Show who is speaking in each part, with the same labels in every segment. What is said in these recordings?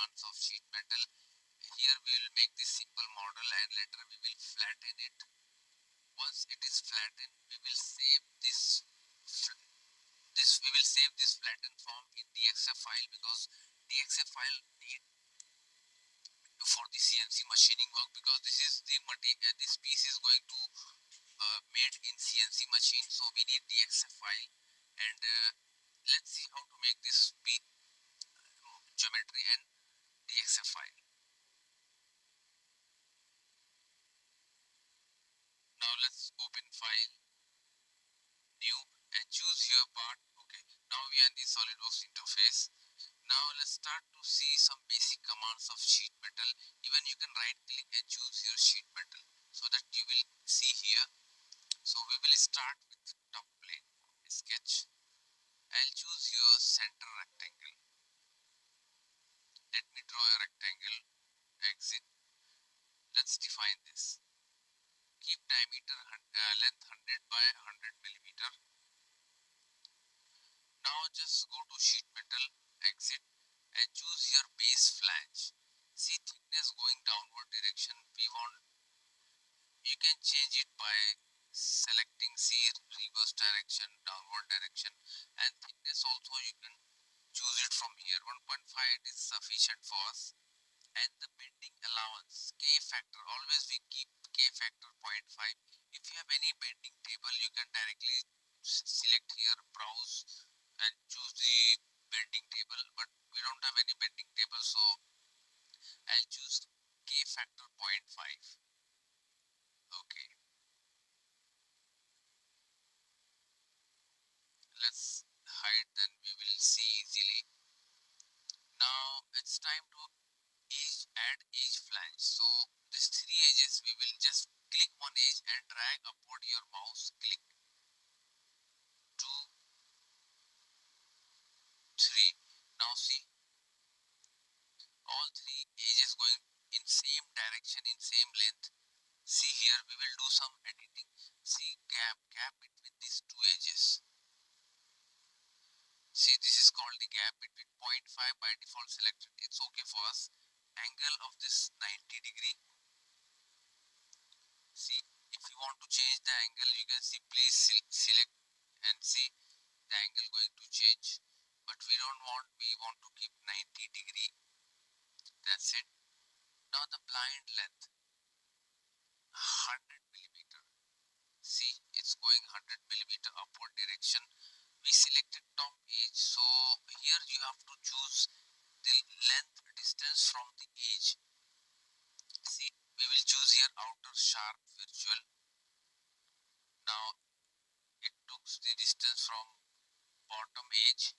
Speaker 1: commands of sheet metal. Here we will make this simple model and later we will flatten it. Once it is flattened, we will save this flattened form in DXF file, because DXF file need for the CNC machining work, because this is the this piece is going to made in CNC machine, so we need DXF file. And let's see how to make this geometry and DXF file. Now let's open file, new, and choose your part. Okay, now we are in the SolidWorks interface. Now let's start to see some basic commands of sheet metal. Even you can right click and choose your sheet metal so that you will see here. So we will start with top plane, sketch. I'll choose your center rectangle. Let me draw a rectangle, exit. Let's define this. Keep diameter length 100 by 100 millimeter. Now just go to sheet metal, exit, and choose your base flange. See thickness going downward direction. We want, you can change it by selecting see reverse direction, downward direction, and thickness also you can choose it from here. 1.5 is sufficient for us. And the bending allowance, K factor, always we keep K factor 0.5. If you have any bending table, you can directly select here, browse, and choose the bending table, but we don't have any bending table, so I'll choose K factor 0.5. Okay, let's hide, then we will see easily. Now it's time to add edge flange. So these three edges, we will just click one edge and drag upward your mouse, click 2, 3. Now see all three edges going in same direction, in same length. See here, we will do some editing. See gap between these two edges. See, this is called the gap between 0.5 by default selected. It's okay for us. Angle of this 90 degree. See, if you want to change the angle, you can simply select and see the angle going to change. But we don't want, we want to keep 90 degree. That's it. Now the blind length, 100 millimeter. See, it's going 100 millimeter upward direction. We selected top edge, so here you have to choose the length distance from the edge. See, we will choose here outer sharp virtual. Now it took the distance from bottom edge.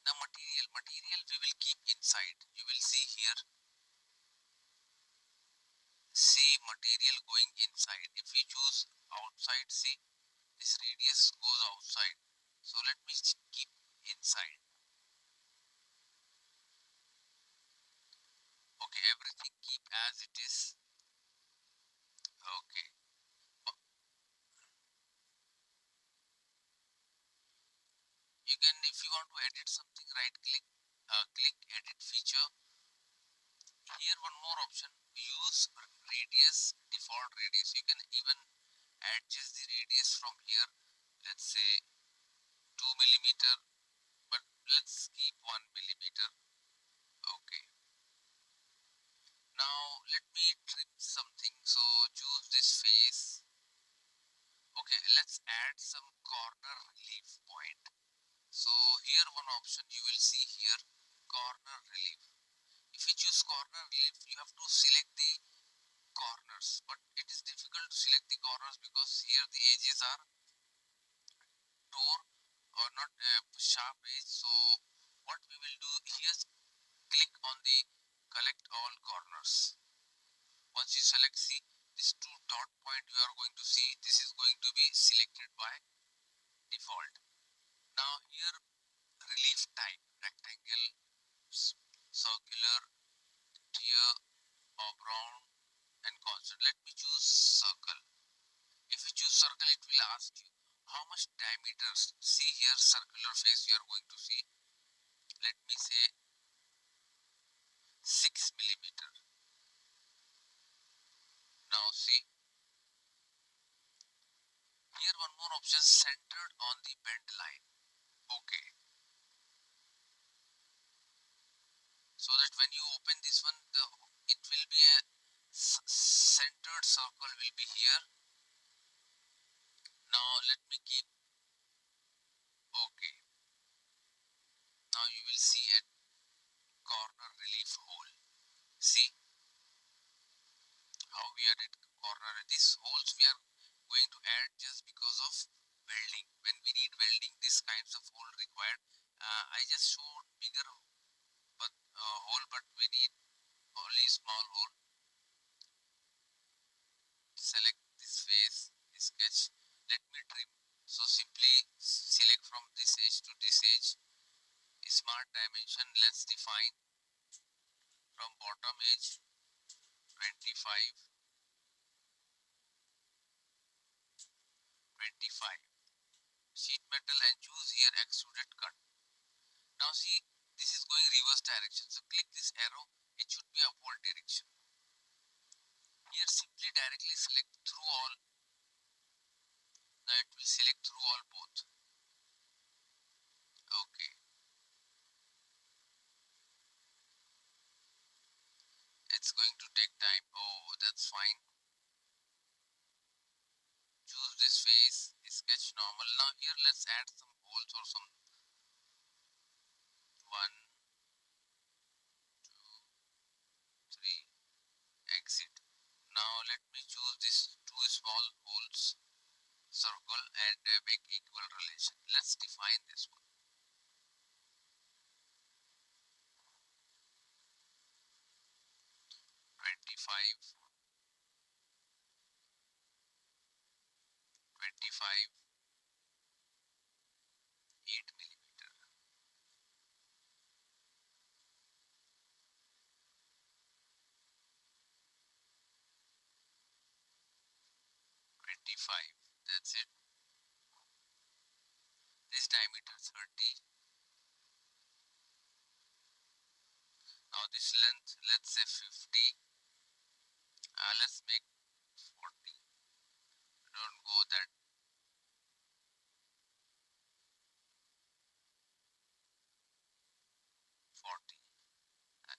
Speaker 1: The material we will keep inside. You will see here. See material going inside. If we choose outside, see this radius goes outside. So let me keep inside. Okay, everything keep as it is. Okay. You can, if you want to edit something, right click, click edit feature. Here one more option, use radius, default radius. You can even adjust the radius from here. Let's say 2 millimeter, but let's keep 1 millimeter. Okay. Now let me trim something. So choose this face. Okay, let's add some corner relief point. So here one option you will see here, corner relief. If you choose corner relief, you have to select the corners, but it is difficult to select the corners because here the edges are tore or not sharp edge. So what we will do here, click on the collect all corners. Once you select, see this two dot point you are going to see, this is going to be selected by default. Now here relief type, rectangle, circular, tear, oblong, and constant. Let me choose circle. If you choose circle, it will ask you how much diameter. See here circular face you are going to see. Let me say option centered on the bend line. Okay. So that when you open this one, it will be a centered circle will be here. Now let me keep. Okay. Now you will see a corner relief hole. See how we added corner. These holes we are going to add just because of welding. When we need welding, this kinds of hole required. I just showed bigger hole, but we need only small hole. Select this face, sketch. Let me trim. So simply select from this edge to this edge. Smart dimension, let's define from bottom edge 25, 25. Sheet metal and choose here extruded cut. Now see, this is going reverse direction. So click this arrow, it should be upward direction. Here simply directly select through all. Now it will select through all both. Okay. It's going to take time. Oh, that's fine. Choose this face, sketch normal. Now here let's add some holes or some 1, 2, 3, exit. Now let me choose this 2 small holes, circle and make equal relation. Let's define this one. 25, 25, 8 millimeter. 25, that's it. This diameter 30. Now this length, let's say 50. Let's make 40. Don't go that 40.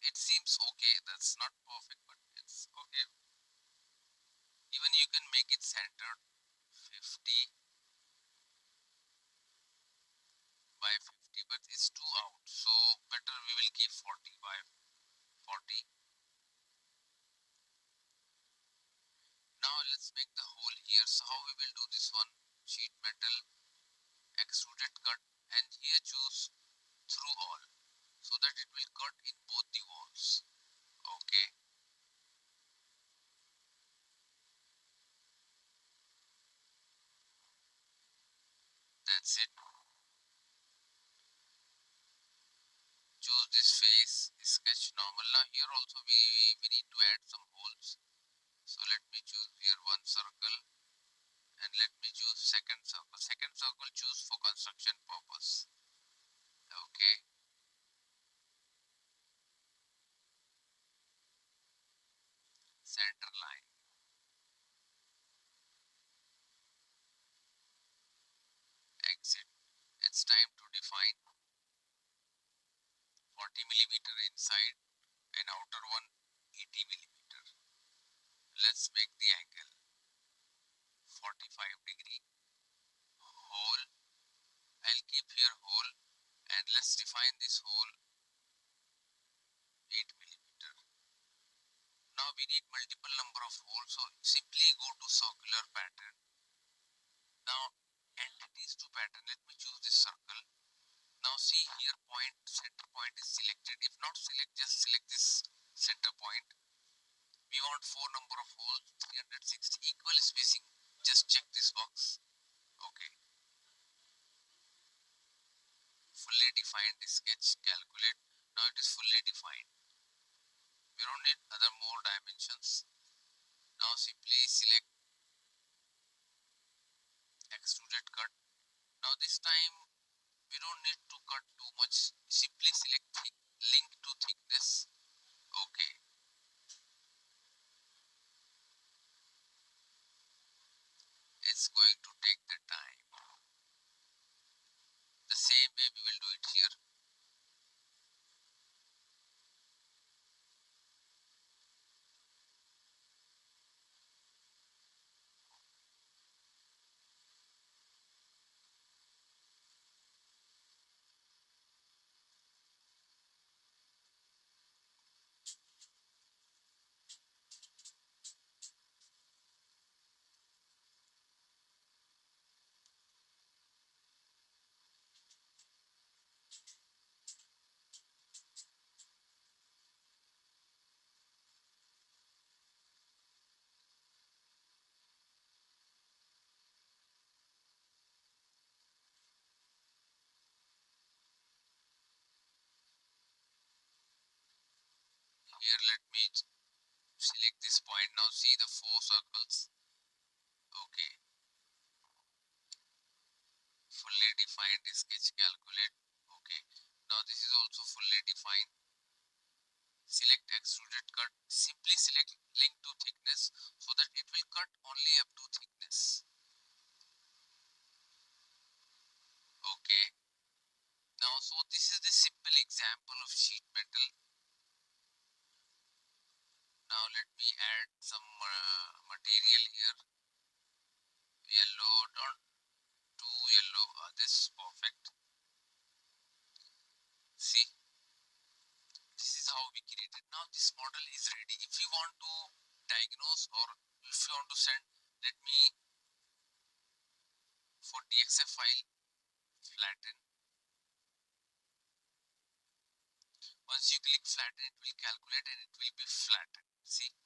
Speaker 1: It seems okay. That's not perfect, but it's okay. Even you can make it centered 50 by 50, but it's too out. So better we will keep 40 by 40. Now let's make the hole here. So how we will do this one? Sheet metal, extruded cut, and here choose through all, so that it will cut in both the walls. Okay. That's it. Choose this face, sketch normal. Now here also we need to add some holes. So let me choose here one circle and let me choose second circle. Second circle choose for construction purpose. Okay. Center line. Exit. It's time to define 40 millimeter inside and outer one 80 millimeter. Let's make the angle 45-degree. Hole. I'll keep here hole and let's define this hole 8 millimeter. Now we need multiple number of holes, so simply go to circular pattern. Now entities to pattern, let me choose this circle. Now see here point, center point is selected. If not select, just select this center point. We want 4 number of holes, 360 equal spacing. Just check this box. Okay. Fully defined sketch, calculate. Now it is fully defined. We don't need other more dimensions. Now simply select extruded cut. Now this time we don't need to cut too much. Simply select link to thickness. Okay. It's going to take the time. here let me select this point. Now see the 4 circles. Okay, fully defined sketch calculate. Okay, now this is also fully defined. Select extruded cut. Simply select link to thickness so that it will cut only up to thickness. Okay, now so this is the simple example of sheet metal. Now let me add some material here. Yellow, not too yellow. This is perfect. See, this is how we created. Now this model is ready. If you want to diagnose or if you want to send, let me for DXF file flatten. Once you click flatten, it will calculate and it will be flattened. See,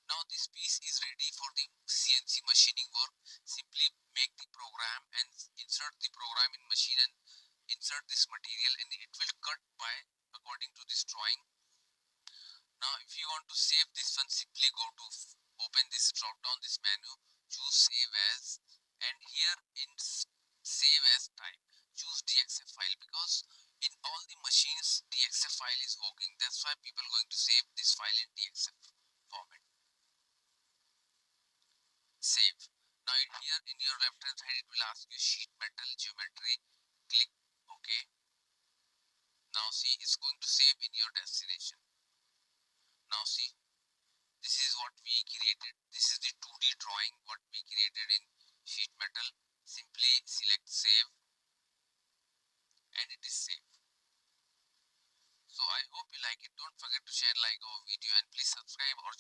Speaker 1: now this piece is ready for the CNC machining work. Simply make the program and insert the program in machine and insert this material and it will cut by according to this drawing. Now if you want to save this one, simply go to open this drop down, this menu, choose save as, and here in save as type choose DXF file, because in all the machines DXF file is working. That's why people are going to save this file in DXF format. Save. Now here in your left hand side it will ask you sheet metal geometry. Click OK. Now see, it's going to save in your destination. Now see, this is what we created. This is the 2D drawing what we created in sheet metal. Simply select save and it is saved. So I hope you like it. Don't forget to share, like our video, and please subscribe our channel.